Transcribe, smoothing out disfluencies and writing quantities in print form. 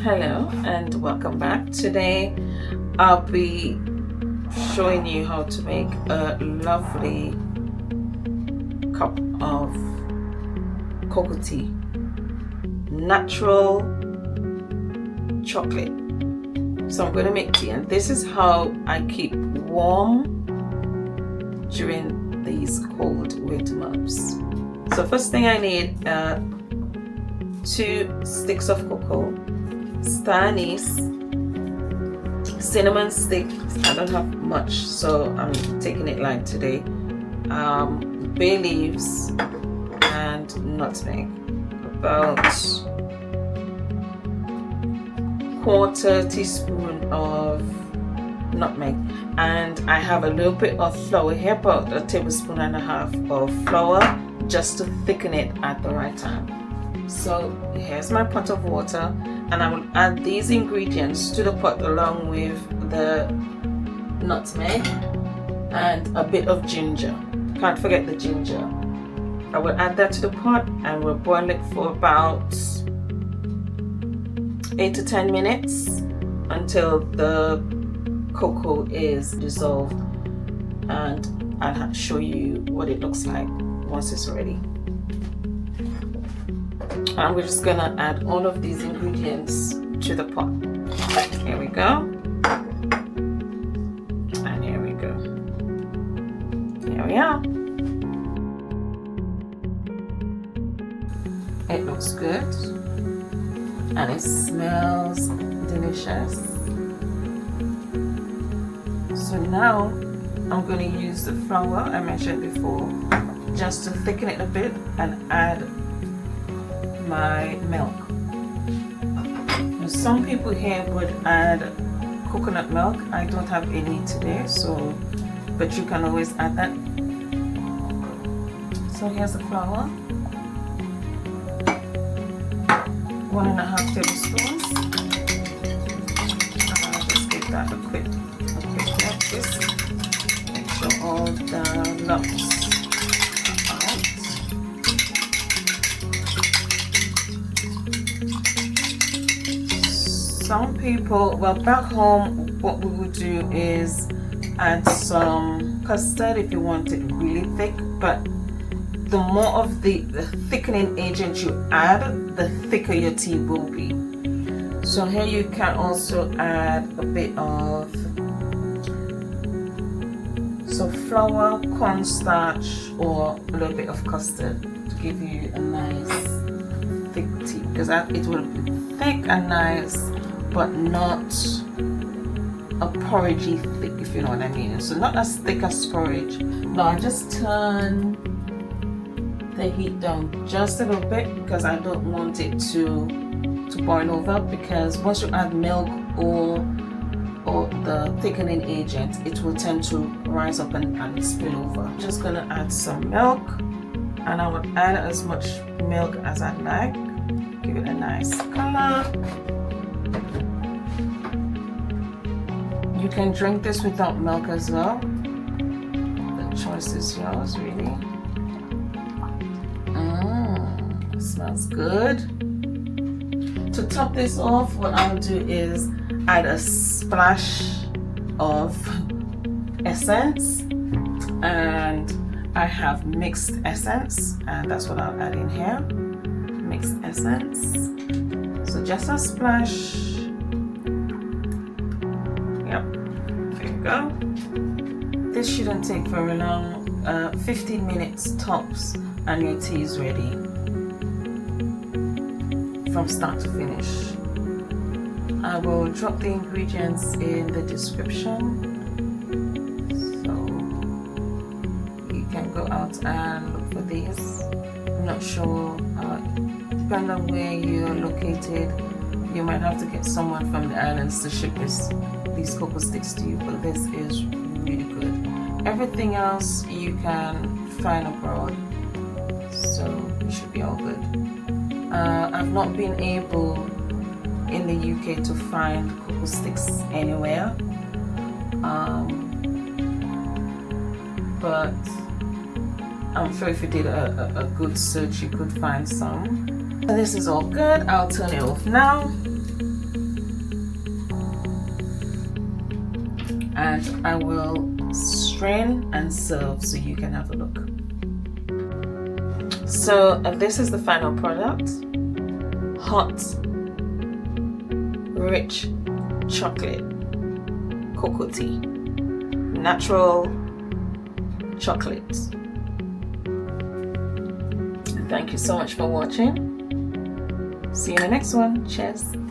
Hello and welcome back. Today I'll be showing you how to make a lovely cup of cocoa tea, natural chocolate. So I'm going to make tea, and this is how I keep warm during these cold winter months. So first thing I need 2 sticks of cocoa, star anise, cinnamon stick. I don't have much, so I'm taking it light today. Bay leaves and nutmeg. About 1/4 teaspoon of nutmeg, and I have a little bit of flour here, about 1.5 tablespoons of flour, just to thicken it at the right time. So here's my pot of water, and I will add these ingredients to the pot along with the nutmeg and a bit of ginger. Can't forget the ginger. I will add that to the pot and we'll boil it for about 8 to 10 minutes until the cocoa is dissolved, and I'll show you what it looks like once it's ready. And we're just gonna add all of these ingredients to the pot. Here we go. And here we go. Here we are. It looks good and it smells delicious. So now I'm going to use the flour I mentioned before just to thicken it a bit and add my milk. Now, some people here would add coconut milk. I don't have any today, but you can always add that. So here's the flour, 1.5 tablespoons. I'll just give that a quick mix. Make sure all the lumps are out. Some people, well, back home, what we would do is add some custard if you want it really thick, but the more of the thickening agent you add, the thicker your tea will be. So here you can also add a bit of flour, cornstarch, or a little bit of custard to give you a nice thick tea, because it will be thick and nice, but not a porridgey thick, if you know what I mean. So not as thick as porridge. Now I just turn the heat down just a little bit because I don't want it to boil over, because once you add milk or the thickening agent, it will tend to rise up and spill over. I'm just gonna add some milk, and I will add as much milk as I like. Give it a nice color. You can drink this without milk as well. The choice is yours, really. It smells good. To top this off, what I'll do is add a splash of essence, and I have mixed essence, and that's what I'll add in here. Mixed essence. So just a splash. Yep, there you go. This shouldn't take very long, 15 minutes tops, and your tea is ready from start to finish. I will drop the ingredients in the description, so you can go out and look for these. I'm not sure, depending on where you're located, you might have to get someone from the islands to ship these cocoa sticks to you, but this is really good. Everything else you can find abroad, so it should be all good. I've not been able in the UK to find cocoa sticks anywhere, but I'm sure if you did a good search you could find some. And this is all good. I'll turn it off now. and I will strain and serve so you can have a look. So this is the final product. Hot, rich chocolate cocoa tea, natural chocolate. Thank you so much for watching. See you in the next one. Cheers.